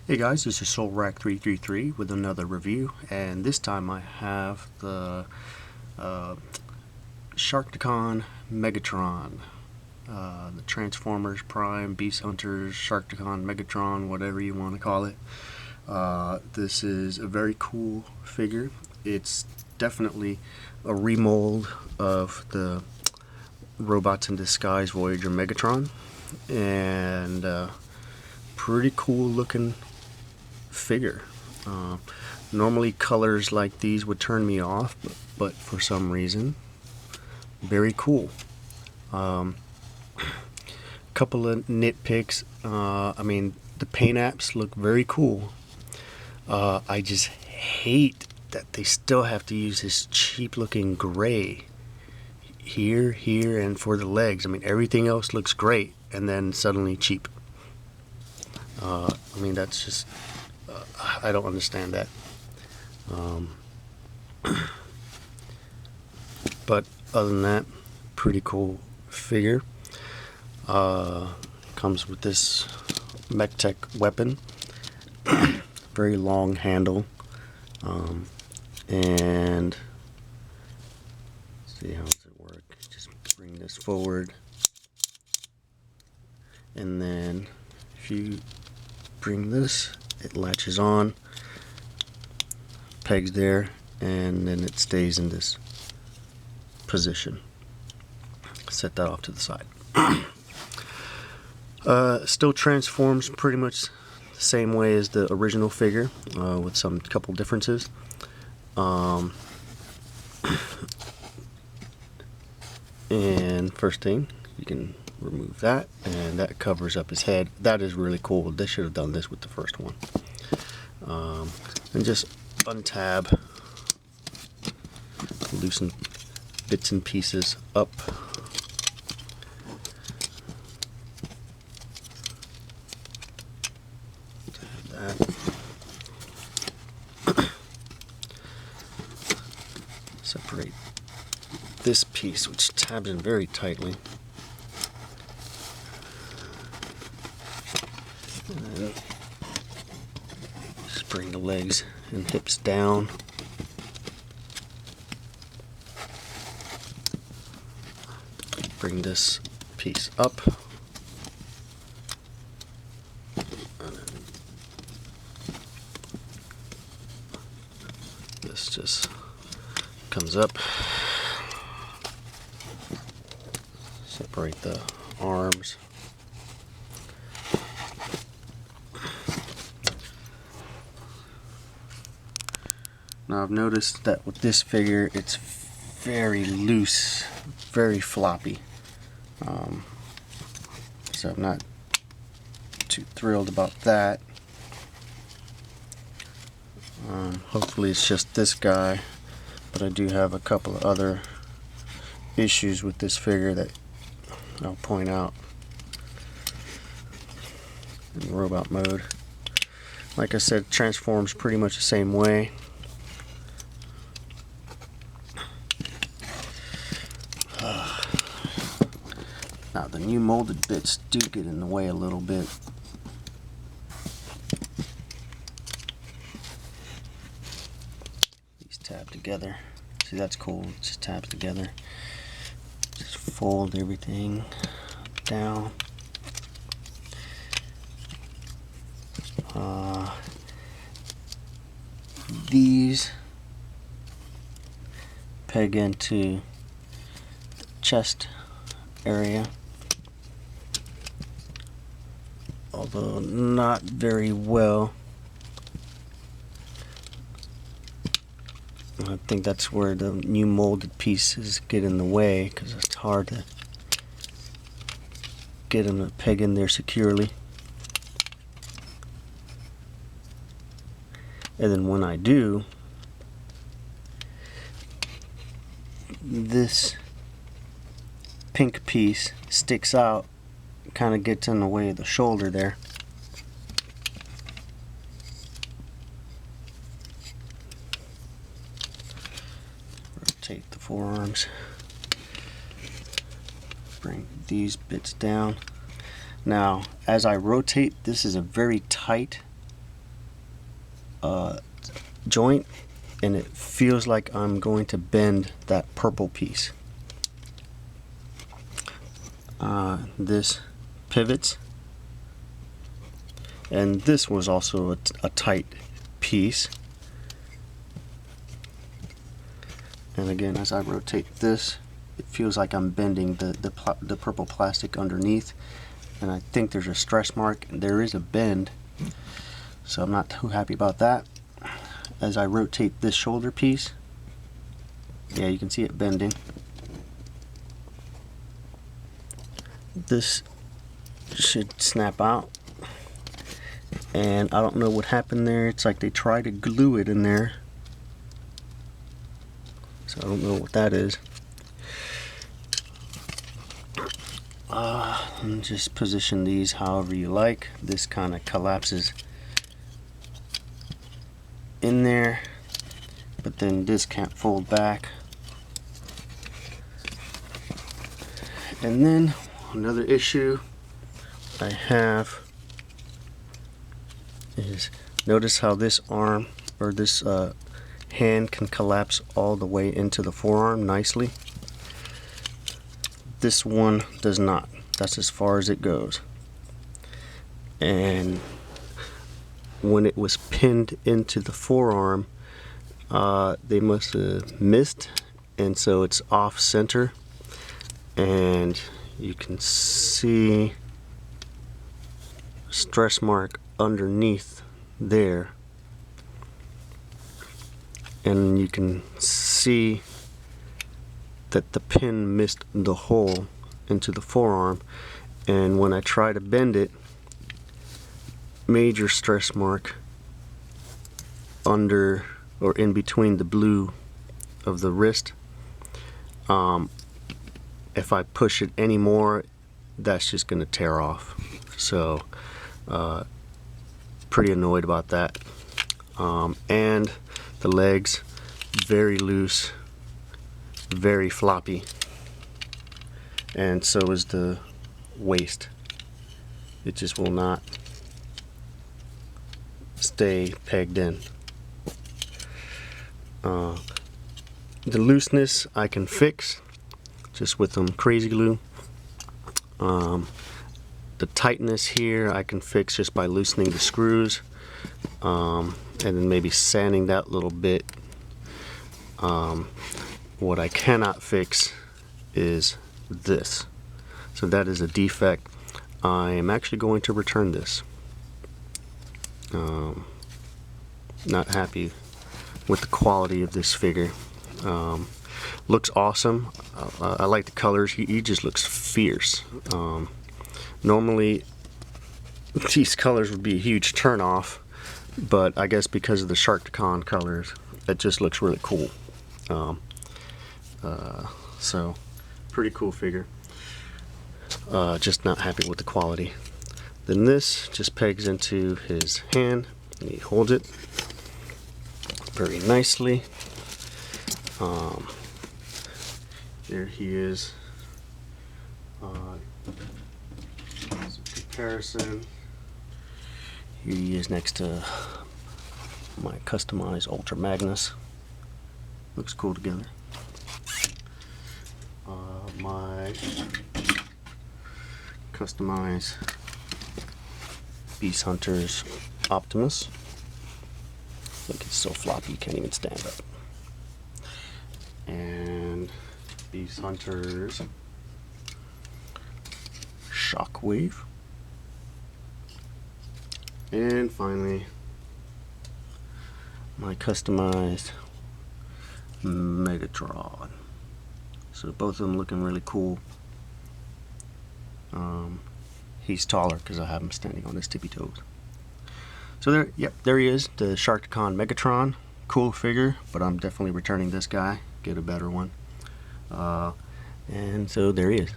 Hey guys, this is SoulRack333 with another review, and this time I have the Sharkticon Megatron, the Transformers Prime, Beast Hunters, Sharkticon Megatron, whatever you want to call it. This is a very cool figure. It's definitely a remold of the Robots in Disguise Voyager Megatron, and pretty cool looking figure. Normally colors like these would turn me off, but for some reason, very cool. Couple of nitpicks. I mean, the paint apps look very cool. I just hate that they still have to use this cheap looking gray here, and for the legs. I mean, everything else looks great, and then suddenly cheap. I mean, that's just I don't understand that. But other than that, pretty cool figure. Comes with this MechTech weapon, very long handle, and see how does it work. Just bring this forward, and then if you bring this, it latches on, pegs there, and then it stays in this position. Set that off to the side. Still transforms pretty much the same way as the original figure, with some couple differences. And first thing, you can remove that, and that covers up his head. That is really cool. They should have done this with the first one. And just untab, loosen bits and pieces up. That. Separate this piece, which tabs in very tightly. And just bring the legs and hips down. Bring this piece up. And then this just comes up. Separate the arms. Now I've noticed that with this figure, it's very loose, very floppy. So I'm not too thrilled about that. Hopefully it's just this guy, but I do have a couple of other issues with this figure that I'll point out in robot mode. Like I said, transforms pretty much the same way. Now the new molded bits do get in the way a little bit. These tab together. See, that's cool. It just tabs together. Just fold everything down. These peg into the chest area, although not very well. I think that's where the new molded pieces get in the way, because it's hard to get them to peg in there securely. And then when I do, this pink piece sticks out, kind of gets in the way of the shoulder there. Rotate the forearms. Bring these bits down. Now, as I rotate, this is a very tight joint, and it feels like I'm going to bend that purple piece. This pivots, and this was also a tight piece. And again, as I rotate this, it feels like I'm bending the purple plastic underneath, and I think there's a stress mark, and there is a bend, so I'm not too happy about that. As I rotate this shoulder piece, yeah, you can see it bending. This should snap out, and I don't know what happened there. It's like they tried to glue it in there, so I don't know what that is. And just position these however you like. This kind of collapses in there, but then this can't fold back. And then another issue I have is, notice how this arm, or this hand, can collapse all the way into the forearm nicely. This one does not. That's as far as it goes. And when it was pinned into the forearm, they must have missed, and so it's off center, and you can see a stress mark underneath there, and you can see that the pin missed the hole into the forearm, and when I try to bend it, major stress mark under or in between the blue of the wrist. If I push it anymore, that's just gonna tear off. So pretty annoyed about that. And the legs, very loose, very floppy, and so is the waist. It just will not stay pegged in. The looseness I can fix just with some crazy glue. The tightness here I can fix just by loosening the screws, and then maybe sanding that a little bit. What I cannot fix is this. So that is a defect. I am actually going to return this. Not happy with the quality of this figure. Looks awesome. I like the colors. He just looks fierce. Normally these colors would be a huge turn off, but I guess because of the Sharkticon colors, it just looks really cool. So pretty cool figure. Just not happy with the quality. Then this just pegs into his hand, and he holds it very nicely. There he is. As a comparison, here he is next to my customized Ultra Magnus. Looks cool together. My customized Beast Hunters Optimus. Look, it's so floppy you can't even stand up. And Beast Hunters Shockwave. And finally, my customized Megatron. So both of them looking really cool. He's taller because I have him standing on his tippy toes. So there, yep, there he is, the Sharkticon Megatron. Cool figure, but I'm definitely returning this guy. Get a better one. And so there he is.